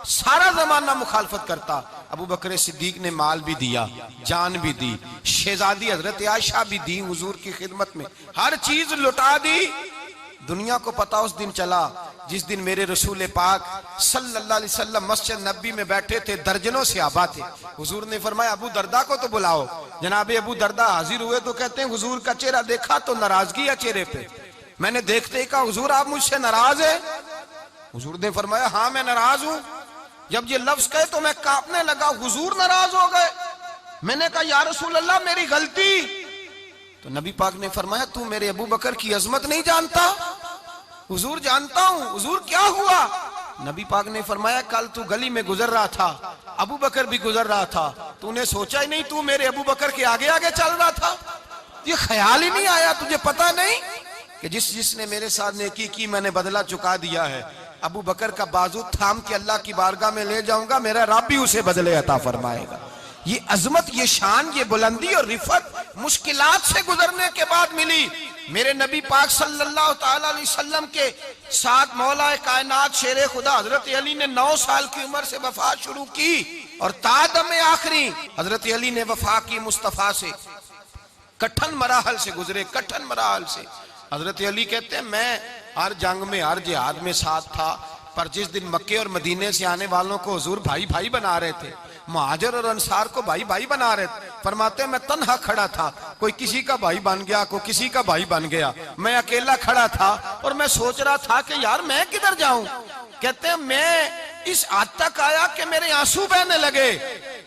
सारा जमाना मुखालफत करता। अबू बकर सिद्दीक ने माल भी दिया, जान भी दी, शहजादी हजरत आयशा भी दी हुजूर की खिदमत में, हर चीज लुटा दी। दुनिया को पता उस दिन चला जिस दिन मेरे रसूल पाक सल्लल्लाहु अलैहि वसल्लम मस्जिद नबी में बैठे थे, दर्जनों सहाबा थे। हुजूर ने फरमाया अबू दरदा को तो बुलाओ। जनाब अबू दरदा हाजिर हुए तो कहते हैं हुजूर का चेहरा देखा तो नाराजगी है चेहरे पे। मैंने देखते ही कहा हुजूर आप मुझसे नाराज है? हुजूर ने फरमाया हाँ मैं नाराज हूं। जब ये लफ्ज कहे तो मैं कांपने लगा, हुजूर नाराज हो गए। मैंने कहा या रसूल अल्लाह मेरी गलती। तो नबी पाक ने फरमाया तू मेरे अबू बकर की अजमत नहीं जानता? हुजूर जानता हूं। हुजूर क्या हुआ? नबी पाक ने फरमाया कल तू गली में गुजर रहा था, अबू बकर भी गुजर रहा था, तूने सोचा ही नहीं तू मेरे अबू बकर के आगे आगे चल रहा था? ये ख्याल ही नहीं आया, तुझे पता नहीं कि जिसने मेरे साथ नेकी की मैंने बदला चुका दिया है। अबू बकर का बाजू थाम के अल्लाह की बारगाह में ले जाऊंगा, मेरा रब भी उसे बदले अता फरमाएगा। ये अजमत, ये शान, ये बुलंदी और रिफत मुश्किलात से गुजरने के बाद मिली। मेरे नबी पाक सल्लल्लाहु ताला अलैहि वसल्लम के साथ मौला कायनात शेरे खुदा हजरत अली ने 9 साल की उम्र से वफा शुरू की, और तादम आखिरी हजरत अली ने वफा की मुस्तफा से। कठिन मराहल से गुजरे, कठिन मराहल से। हजरत अली कहते हैं मैं हर जंग में, हर जिहाद में साथ था, पर जिस दिन मक्के और मदीने से आने वालों को हुजूर भाई भाई बना रहे थे, मुहाजिर और अंसार को भाई भाई बना रहे थे, फरमाते मैं तन्हा खड़ा था, कोई किसी का भाई बन गया, कोई किसी का भाई बन गया, मैं अकेला खड़ा था और मैं सोच रहा था कि यार मैं किधर जाऊं। कहते हैं मैं इस हद तक आया कि मेरे आंसू बहने लगे,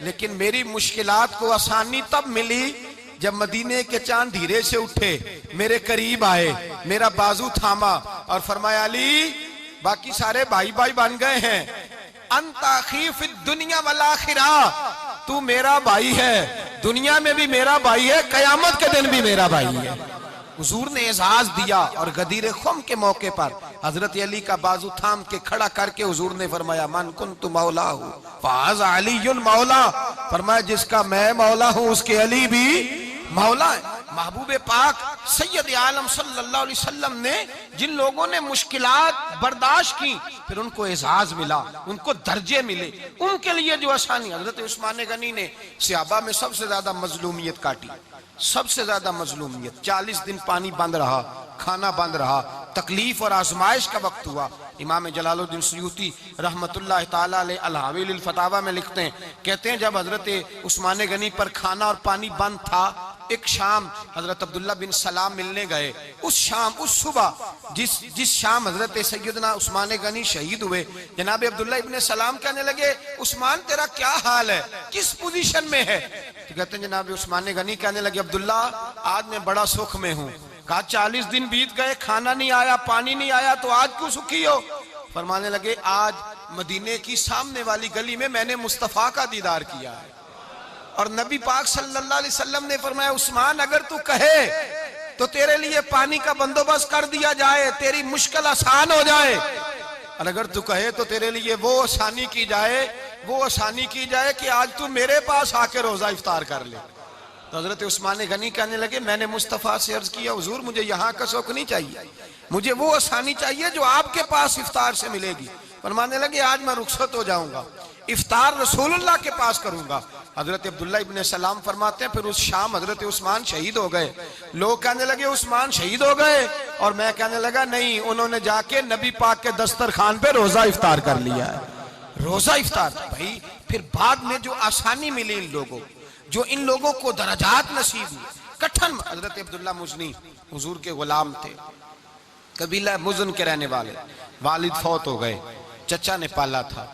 लेकिन मेरी मुश्किलात को आसानी तब मिली जब मदीने के चांद धीरे से उठे, मेरे करीब आए, मेरा बाजू थामा और फरमाया अली बाकी सारे भाई भाई बन गए हैं, अंता खीफ दुनिया वाला आखिरा, तू मेरा भाई है, दुनिया में भी मेरा भाई है, कयामत के दिन भी मेरा भाई है। हुजूर ने एजाज दिया और गदीर खुम के मौके पर हजरत अली का बाजू थाम के खड़ा करके हुजूर ने फरमाया मन कुन्तु मौला हूं फाज़ अलीयुल मौला, फरमाया जिसका मैं मौला हूं उसके अली भी मौला है। महबूब पाक सैयद आलम सल्लल्लाहु अलैहि वसल्लम ने जिन लोगों ने मुश्किलात बर्दाश्त की, फिर उनको एजाज मिला, उनको दर्जे मिले, उनके लिए जो आसानी। हजरत उस्मान गनी ने सहाबा में सबसे ज्यादा मजलूमियत काटी, सबसे ज्यादा मजलूमियत। 40 दिन पानी बंद रहा, खाना बंद रहा, तकलीफ और आजमाइश का वक्त हुआ। इमाम जलालुद्दीन सुयूती रहमतुल्लाह ताला अलैह अल-हवील फतावा में लिखते हैं, कहते हैं जब हजरत उस्मान गनी पर खाना और पानी बंद था, एक शाम हजरत अब्दुल्ला बिन सलाम मिलने गए। उस शाम, उस सुबह जिस शाम हजरत सैयदना उस्मान गनी शहीद हुए, जनाब अब्दुल्ला इब्न सलाम कहने लगे उस्मान तेरा क्या हाल है, किस पोजीशन में है? तो कहते हैं जनाब उस्मान गनी कहने लगे अब्दुल्ला आज मैं बड़ा सुख में हूँ। कहा 40 दिन बीत गए, खाना नहीं आया, पानी नहीं आया, तो आज क्यों सुखी हो? फरमाने लगे आज मदीने की सामने वाली गली में मैंने मुस्तफा का दीदार किया है और नबी पाक सल्लल्लाहु अलैहि वसल्लम ने फरमाया उस्मान अगर तू कहे तो तेरे लिए पानी का बंदोबस्त कर दिया जाए, तेरी मुश्किल आसान हो जाए, और अगर तू कहे तो तेरे लिए वो आसानी की जाए, वो आसानी की जाए कि आज तू मेरे पास आके रोजा इफ्तार कर ले। तो हजरत उस्मान गनी कहने लगे मैंने मुस्तफा से अर्ज किया हुजूर मुझे यहाँ का शौक नहीं चाहिए, मुझे वो आसानी चाहिए जो आपके पास इफ्तार से मिलेगी। फरमाने लगे आज मैं रुखसत हो जाऊंगा, इफ्तार रसूलुल्लाह के पास करूंगा। हजरत अब्दुल्ला इब्न सलाम फरमाते हैं फिर उस शाम हजरत उस्मान शहीद हो गए। लोग कहने लगे उस्मान शहीद हो गए, और मैं कहने लगा नहीं, उन्होंने जाके नबी पाक के दस्तरखान पे रोजा इफ्तार कर लिया है। रोजा इफ्तार भाई, फिर बाद में जो आसानी मिली इन लोगों, जो इन लोगों को दराजात नसीब हुए, कठिन। हजरत अब्दुल्ला मुजनी हुजूर के गुलाम थे, कबीला मुजन के रहने वाले, वालिद फौत हो गए, चचा ने पाला था,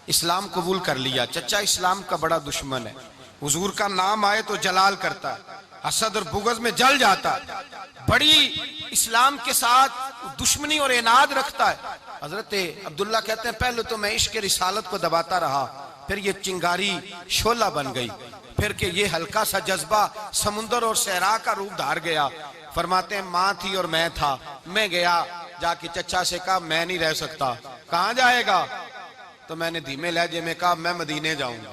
इस्लाम कबूल कर लिया। चचा इस्लाम का बड़ा दुश्मन है, हुजूर का नाम आए तो जलाल करता है, हसद और बुगज में जल जाता है, बड़ी इस्लाम के साथ दुश्मनी और इनाद रखता है। हजरत अब्दुल्ला कहते हैं पहले तो मैं इश्क रिसालत को दबाता रहा, फिर ये चिंगारी शोला बन गई, फिर के ये हल्का सा जज्बा समुंदर और सहरा का रूप धार गया। फरमाते हैं माँ थी और मैं था, मैं गया जाके चचा से कहा मैं नहीं रह सकता। कहाँ जाएगा? तो मैंने धीमे लहजे में कहा मैं मदीने जाऊंगा,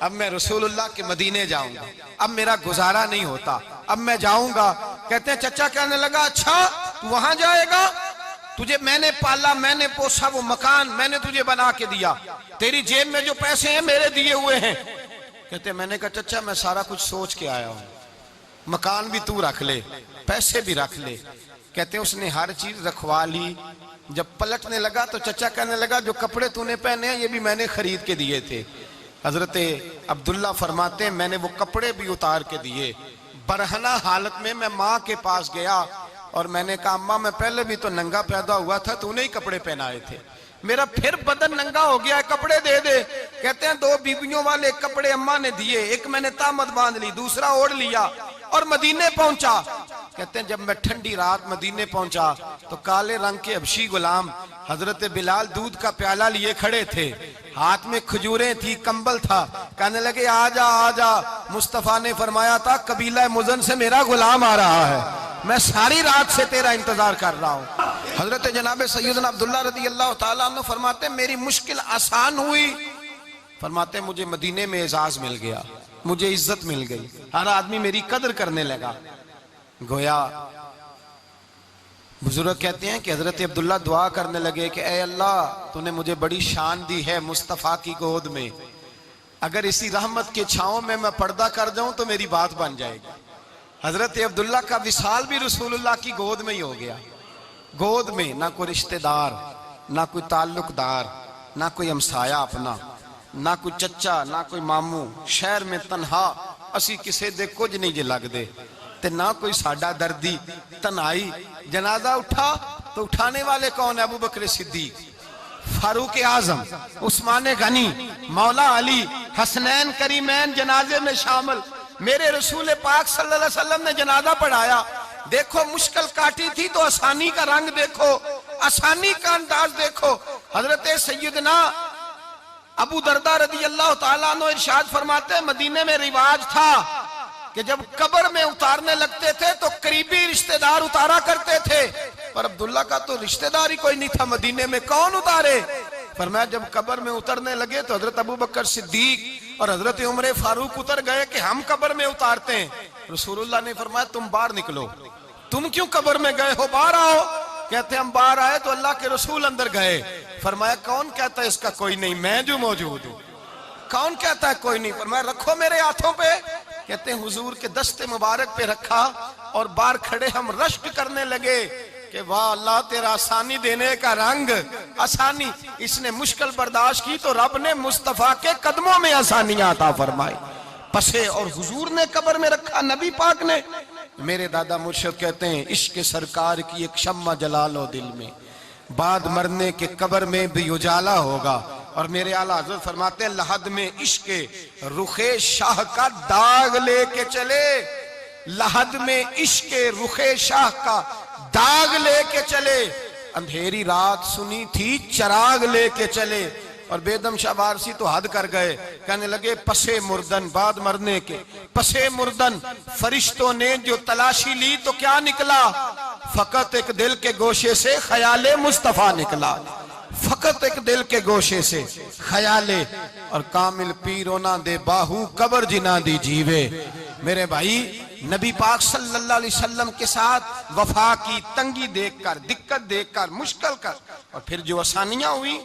अब मैं रसूलुल्लाह के मदीने जाऊंगा, अब मेरा गुजारा नहीं होता, अब मैं जाऊंगा। कहते हैं चचा कहने लगा अच्छा तू वहां जाएगा, तुझे मैंने पाला, मैंने पोसा, वो मकान मैंने तुझे बना के दिया, तेरी जेब में जो पैसे हैं मेरे दिए हुए हैं। कहते मैंने कहा चचा मैं सारा कुछ सोच के आया हूँ, मकान भी तू रख ले, पैसे भी रख ले। कहते उसने हर चीज रखवा ली। जब पलटने लगा तो चचा कहने लगा जो कपड़े तूने पहने हैं ये भी मैंने खरीद के दिए थे। हजरत अब्दुल्ला फरमाते हैं मैंने वो कपड़े भी उतार के दिए। बरहना हालत में मैं माँ के पास गया और मैंने कहा अम्मा मैं पहले भी तो नंगा पैदा हुआ था, तूने ही कपड़े पहनाए थे, मेरा फिर बदन नंगा हो गया है, कपड़े दे दे। कहते हैं 2 बीबियों वाले कपड़े अम्मा ने दिए, एक मैंने तामत बांध ली, दूसरा ओढ़ लिया और मदीने पहुंचा। कहते हैं जब मैं ठंडी रात मदीने पहुंचा तो काले रंग के हबशी गुलाम हजरत बिलाल दूध का प्याला लिए खड़े थे, हाथ में खजूरें थी, कंबल था। कहने लगे आजा आजा, मुस्तफा ने फरमाया था कबीला मुजन से मेरा गुलाम आ रहा है, मैं सारी रात से तेरा इंतजार कर रहा हूँ। हजरत जनाब सैयदना अब्दुल्ला रज़ी अल्लाह ताला अन्हु फरमाते मेरी मुश्किल आसान हुई। फरमाते मुझे मदीने में एजाज मिल गया, मुझे इज्जत मिल गई, हर आदमी मेरी कदर करने लगा। गोया बुजुर्ग कहते हैं कि हजरत अब्दुल्ला दुआ करने लगे कि ए अल्लाह तूने मुझे बड़ी शान दी है मुस्तफ़ा की गोद में, अगर इसी रहमत के छांव में मैं पर्दा कर जाऊं तो मेरी बात बन जाएगी। हजरत अब्दुल्ला का विसाल भी रसूलुल्लाह की गोद में ही हो गया। गोद में ना कोई रिश्तेदार, ना कोई ताल्लुकदार, ना कोई हमसाया अपना, ना कोई चचा, ना कोई मामू, शहर में तनहा असी किसे दे कुछ नहीं जे लगदे, ते ना कोई साडा दर्दी। तनाई जनाजा उठा तो उठाने वाले कौन है? अबू बकर सिद्दीक, फारूक आजम, उस्मान गनी, मौला अली, हसनैन करीमैन जनाजे में शामिल। मेरे रसूल पाक सल्लल्लाहु अलैहि वसल्लम ने जनाजा पढ़ाया। देखो मुश्किल काटी थी तो आसानी का रंग देखो, आसानी का अंदाज देखो। हजरत सैयदना अबू दरदा रदी अल्लाह ताला अन्हु इरशाद फरमाते हैं, मदीने में रिवाज था कि जब कब्र में उतारने लगते थे तो करीबी रिश्तेदार उतारा करते थे, पर अब्दुल्ला का तो रिश्तेदार ही कोई नहीं था मदीने में, कौन उतारे? फरमाया जब कब्र में उतरने लगे तो हजरत अबू बकर सिद्दीक और हजरत उमर फारूक उतर गए कि हम कब्र में उतारते हैं। रसूलुल्लाह ने फरमाया तुम बाहर निकलो। तुम क्यों कब्र में गए हो, बाहर आओ। कहते हम बाहर आए तो अल्लाह के रसूल अंदर गए। फरमाया कौन कहता है इसका कोई नहीं, मैं जो मौजूद हूं। कौन कहता है कोई नहीं? फरमाया रखो मेरे हाथों पे। कहते हैं हुजूर के दस्ते मुबारक पे रखा और बाहर खड़े हम रश्क करने लगे कि वाह अल्लाह तेरा आसानी देने का रंग, आसानी। इसने मुश्किल बर्दाश्त की तो रब ने मुस्तफा के कदमों में आसानियां अता फरमाई। पसे और हुजूर ने कब्र में रखा, नबी पाक ने। मेरे दादा मुर्शिद कहते हैं इश्क सरकार की एक शम्मा जला लो दिल में, बाद मरने के कब्र में भी उजाला होगा। और मेरे आला हज़रत फरमाते हैं लहद में इश्क रुखे शाह का दाग लेके चले, लहद में इश्क रुखे शाह का दाग लेके चले। अंधेरी रात सुनी थी चराग लेके चले। और बेदम शाह वारसी तो हद कर गए, कहने लगे पसे मुर्दन, बाद मरने के पसे मुर्दन फरिश्तों ने जो तलाशी ली तो क्या निकला? फकत एक दिल के गोशे से ख्याले मुस्तफा निकला, फकत एक दिल के गोशे से ख्याले। और कामिल पीरो ना दे बाहू कबर जिना दी जीवे। मेरे भाई नबी पाक सल्लल्लाहु अलैहि वसल्लम के साथ वफा की तंगी देखकर, दिक्कत देखकर, मुश्किल कर, और फिर जो आसानियां हुई,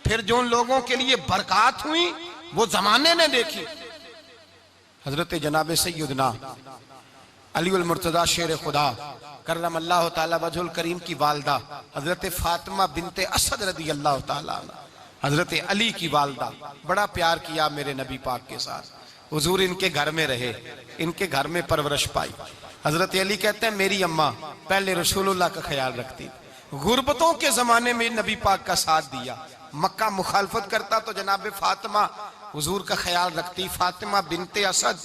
फिर जो उन लोगों के लिए बरकत हुई वो जमाने ने देखी। हजरत जनाब सैयदना अली उल मुर्तजा शेर खुदा करम अल्लाह ताला वजहुल करीम की वालदा हजरत फातिमा बिनते असद रदी अल्लाह ताला, हजरत अली की वालदा, बड़ा प्यार किया मेरे नबी पाक के साथ। हुजूर इनके घर में रहे, इनके घर में परवरिश पाई। हजरत अली कहते हैं मेरी अम्मा पहले रसूलुल्लाह का ख्याल रखती, गुर्बतों के जमाने में नबी पाक का साथ दिया। मक्का मुखालफत करता तो जनाब फातिमा हुजूर का ख्याल रखती। फातिमा बिनते असद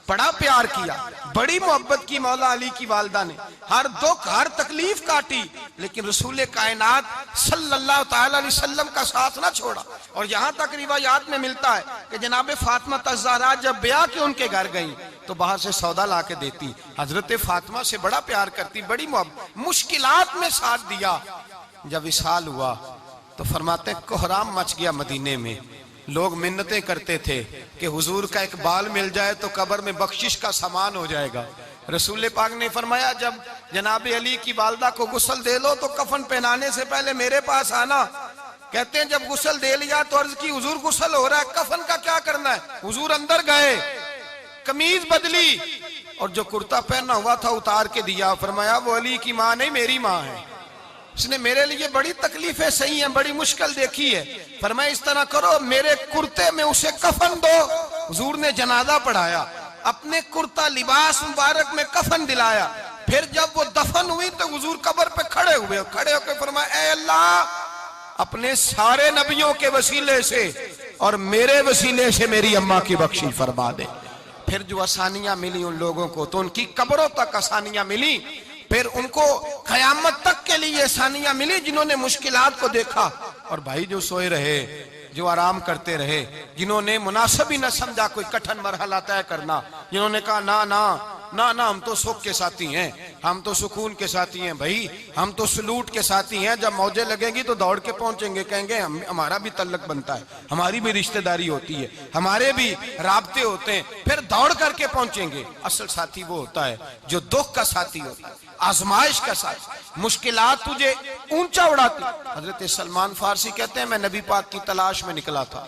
बड़ा प्यार किया, बड़ी मोहब्बत की मौला अली की वालदा ने, हर दुख हर तकलीफ काटी, लेकिन रसूल कायनात सल्लल्लाहु ताला अलैहि वसल्लम का साथ ना छोड़ा। और यहाँ तक रिवायात में मिलता है कि जनाब फातिमा तज़्ज़ारा जब ब्याह के उनके घर गई तो बाहर से सौदा ला के देती। हजरत फातिमा से बड़ा प्यार करती, बड़ी मोहब्बत, मुश्किलात में साथ दिया। जब विसाल हुआ तो फरमाते कोहराम मच गया मदीने में। लोग मिन्नतें करते थे कि हुजूर का एक बाल मिल जाए तो कब्र में बख्शिश का सामान हो जाएगा। रसूल पाक ने फरमाया जब जनाब अली की वालदा को गुस्ल दे लो तो कफन पहनाने से पहले मेरे पास आना। कहते हैं जब गुस्ल दे लिया तो अर्ज की हुजूर गुस्ल हो रहा है, कफन का क्या करना है? हुजूर अंदर गए, कमीज बदली और जो कुर्ता पहना हुआ था उतार के दिया। फरमाया वो अली की माँ नहीं मेरी माँ है, इसने मेरे लिए बड़ी तकलीफें सही हैं, बड़ी मुश्किल देखी है। फरमाया इस तरह करो मेरे कुर्ते में उसे कफन दो। हुजूर ने जनाजा पढ़ाया, अपने कुर्ता लिबास मुबारक में कफन दिलाया। फिर जब वो दफन हुई तो हुजूर कब्र पे खड़े हुए, खड़े होकर फरमाया ऐ अल्लाह अपने सारे नबियों के वसीले से और मेरे वसीले से मेरी अम्मा की बख्शी फरमा दे। फिर जो आसानियां मिली उन लोगों को तो उनकी कब्रों तक आसानियां मिली, फिर उनको कयामत तक के लिए आसानियां मिली जिन्होंने मुश्किलात को देखा। और भाई जो सोए रहे, जो आराम करते रहे, जिन्होंने मुनासिब ही न समझा कोई कठिन मरहला तय करना, जिन्होंने कहा ना ना ना ना हम तो सुख के साथी हैं, हम तो सुकून के साथी हैं, भाई हम तो सलूट के साथी हैं, जब मौजें लगेंगी तो दौड़ के पहुंचेंगे, कहेंगे हमारा भी तल्लक बनता है, हमारी भी रिश्तेदारी होती है, हमारे भी राब्ते होते हैं, फिर दौड़ करके पहुंचेंगे। असल साथी वो होता है जो दुख का साथी होता है, आजमाइश का साथ, मुश्किलात तुझे ऊंचा उड़ाती। हजरत सलमान फारसी कहते हैं मैं नबी पाक की तलाश में निकला था,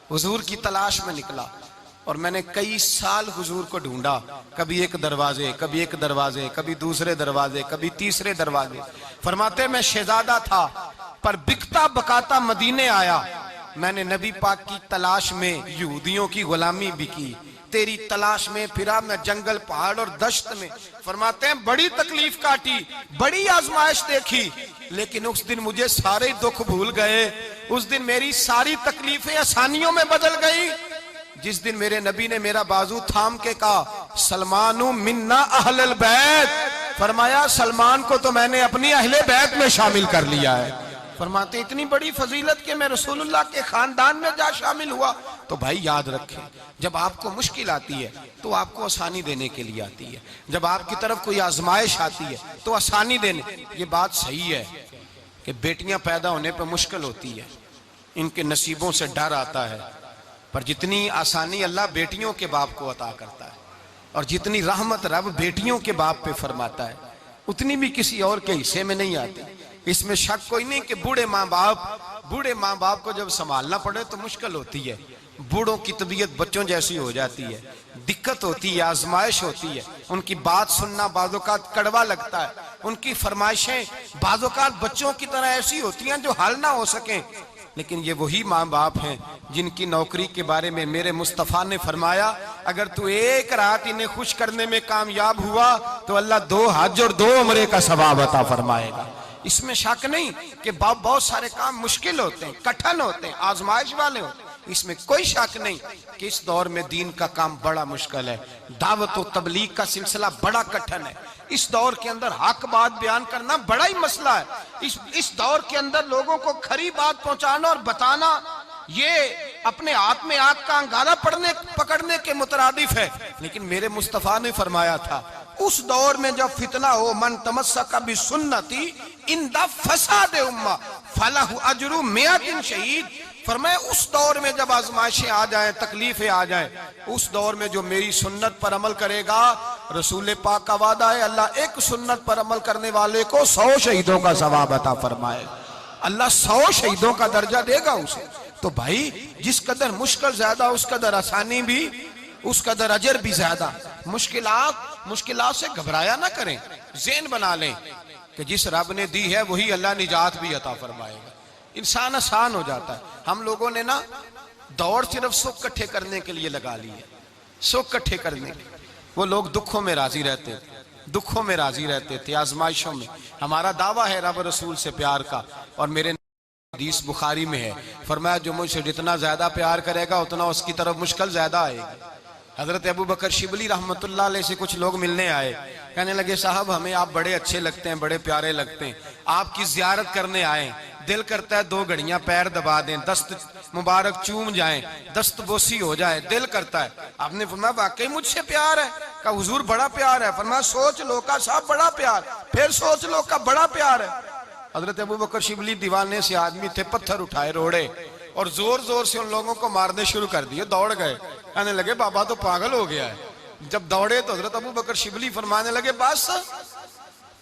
हुजूर की तलाश में निकला और मैंने कई साल हुजूर को ढूंढा, कभी एक दरवाजे, कभी एक दरवाजे, कभी दूसरे दरवाजे, कभी तीसरे दरवाजे। फरमाते मैं शहजादा था पर बिकता बकाता मदीने आया, मैंने नबी पाक की तलाश में यहूदियों की गुलामी भी की, तेरी तलाश में फिरा मैं जंगल पहाड़ और दश्त में। फरमाते हैं बड़ी तकलीफ काटी, बड़ी आजमाइश देखी, लेकिन उस दिन मुझे सारे दुख भूल गए, उस दिन मेरी सारी तकलीफें आसानियों में बदल गई जिस दिन मेरे नबी ने मेरा बाजू थाम के कहा सलमानु मिन्ना अहलल बैत। फरमाया सलमान को तो मैंने अपनी अहले बैत में शामिल कर लिया है। फरमाते इतनी बड़ी फजीलत कि मैं रसूलुल्लाह के खानदान में जा शामिल हुआ। तो भाई याद रखें, जब आपको मुश्किल आती है तो आपको आसानी देने के लिए आती है, जब आपकी तरफ कोई आजमाइश आती है तो आसानी देने। ये बात सही है कि बेटियां पैदा होने पर मुश्किल होती है, इनके नसीबों से डर आता है, पर जितनी आसानी अल्लाह बेटियों के बाप को अता करता है और जितनी रहमत रब बेटियों के बाप पे फरमाता है उतनी भी किसी और के हिस्से में नहीं आती। इसमें शक कोई नहीं कि बूढ़े माँ बाप को जब संभालना पड़े तो मुश्किल होती है। बूढ़ों की तबीयत बच्चों जैसी हो जाती है, दिक्कत होती है, आजमाइश होती है, उनकी बात सुनना बाज़ोकात कड़वा लगता है, उनकी फरमाइशें बाज़ोकात बच्चों की तरह ऐसी होती हैं जो हल ना हो सके। लेकिन ये वही माँ बाप हैं जिनकी नौकरी के बारे में मेरे मुस्तफ़ा ने फरमाया, अगर तू एक रात इन्हें खुश करने में कामयाब हुआ तो अल्लाह 2 हज और 2 उम्रे का सवाब अता फरमाएगा। इसमें शक नहीं कि बहुत सारे काम मुश्किल होते हैं, कठिन होते हैं, आजमाइश वाले होते हैं, इसमें कोई शक नहीं कि इस दौर में दीन का काम बड़ा मुश्किल है, दावत और तबलीग का सिलसिला बड़ा कठिन है। इस दौर के अंदर हक बात बयान करना बड़ा ही मसला है। इस दौर के अंदर लोगों को खरी बात पहुंचाना और बताना ये अपने हाथ में आग का अंगारा पकड़ने के मुतरादिफ है। लेकिन मेरे मुस्तफा ने फरमाया था उस दौर में जब फितना हो, मन तमस्सका भी सुन्नती इंदा फसाद उम्मा फलहु अजरु मियातिन शहीद। फरमाया उस दौर में जब आजमाइशें आ जाए, तकलीफें आ जाए, उस दौर में जो मेरी सुन्नत पर अमल करेगा, रसूल पाक का वादा है अल्लाह एक सुन्नत पर अमल करने वाले को 100 शहीदों का सवाब अता फरमाए। अल्लाह 100 शहीदों का दर्जा देगा उसे। तो भाई जिस कदर मुश्किल ज्यादा उस कदर आसानी भी, उस कदर अजर भी ज्यादा। मुश्किलात से घबराया ना करें, ज़हन बना लें कि जिस रब ने दी है वही अल्लाह निजात भी अता फरमाएगा। इंसान आसान हो जाता है। हम लोगों ने ना दौड़ सिर्फ सुख इकट्ठे करने के लिए लगा ली है, सुख इकट्ठे करने के। वो लोग दुखों में राजी रहते थे, आजमाइशों में। हमारा दावा है रब रसूल से प्यार का, और मेरे हदीस बुखारी में है, फरमाया जो मुझसे जितना ज्यादा प्यार करेगा उतना उसकी तरफ मुश्किल ज्यादा आएगी। हजरत अबू बकर शिबली रहमतुल्लाह अलैह से कुछ लोग मिलने आए, कहने लगे साहब हमें आप बड़े अच्छे लगते हैं, बड़े प्यारे लगते हैं, आपकी जियारत करने आए, दिल करता है 2 घड़ियां पैर दबा दें, दस्त मुबारक चूम जाएं, दस्त बोसी हो जाए, दिल करता है। आपने फरमाया वाकई मुझसे प्यार है? का हुजूर बड़ा प्यार है। फरमाया सोच लो का साहब बड़ा प्यार, फिर सोच लो का बड़ा प्यार है। हजरत अबू बकर शिबली दीवाने से आदमी थे, पत्थर उठाए रोड़े और जोर जोर से उन लोगों को मारने शुरू कर दिए। दौड़ गए, कहने लगे बाबा तो पागल हो गया है। जब दौड़े तो हजरत अबू बकर शिबली फरमाने लगे बस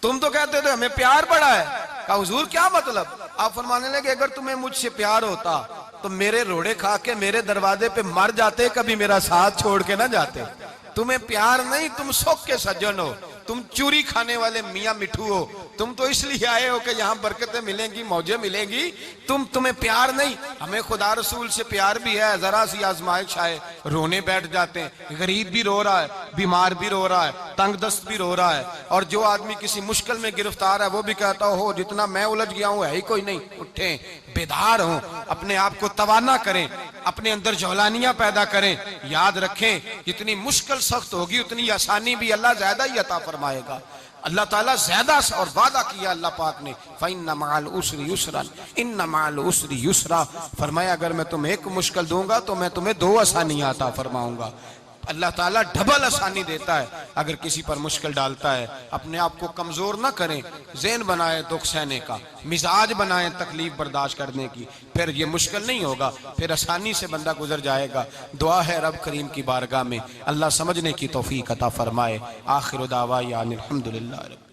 तुम तो कहते थे हमें प्यार बड़ा है। कहा हुजूर क्या मतलब? आप फरमाने लगे अगर तुम्हें मुझसे प्यार होता तो मेरे रोड़े खा के मेरे दरवाजे पे मर जाते, कभी मेरा साथ छोड़ के ना जाते। तुम्हें प्यार नहीं, तुम सुख के सज्जन हो, तुम चूरी खाने वाले मियाँ मिठू हो, तुम तो इसलिए आए हो कि यहाँ बरकतें मिलेंगी, मौजें मिलेंगी, तुम्हें प्यार नहीं। हमें खुदा रसूल से प्यार भी है, जरा सी आजमाइश आए रोने बैठ जाते हैं। गरीब भी रो रहा है, बीमार भी रो रहा है, तंगदस्त भी रो रहा है, और जो आदमी किसी मुश्किल में गिरफ्तार है वो भी कहता हो जितना मैं उलझ गया हूँ है ही कोई नहीं। उठें, बेदार हों, अपने आप को तवाना करें, अपने अंदर जौलानियां पैदा करें। याद रखें जितनी मुश्किल सख्त होगी उतनी आसानी भी अल्लाह ज्यादा ही अता फरमाएगा। अल्लाह ताला ज्यादा और वादा किया अल्लाह पाक ने, फइन्ना मअल उसरि युसरा इन्ना मअल उसरि युसरा। फरमाया अगर मैं तुम्हें एक मुश्किल दूंगा तो मैं तुम्हें 2 आसानियां अता फरमाऊंगा। अल्लाह ताला डबल आसानी देता है अगर किसी पर मुश्किल डालता है। अपने आप को कमजोर ना करें, ज़हन बनाए दुख सहने का, मिजाज बनाए तकलीफ बर्दाश्त करने की, फिर ये मुश्किल नहीं होगा, फिर आसानी से बंदा गुजर जाएगा। दुआ है रब करीम की बारगाह में अल्लाह समझने की तौफीक अता फरमाए। आखिर दावा यानी अल्हम्दुलिल्लाह।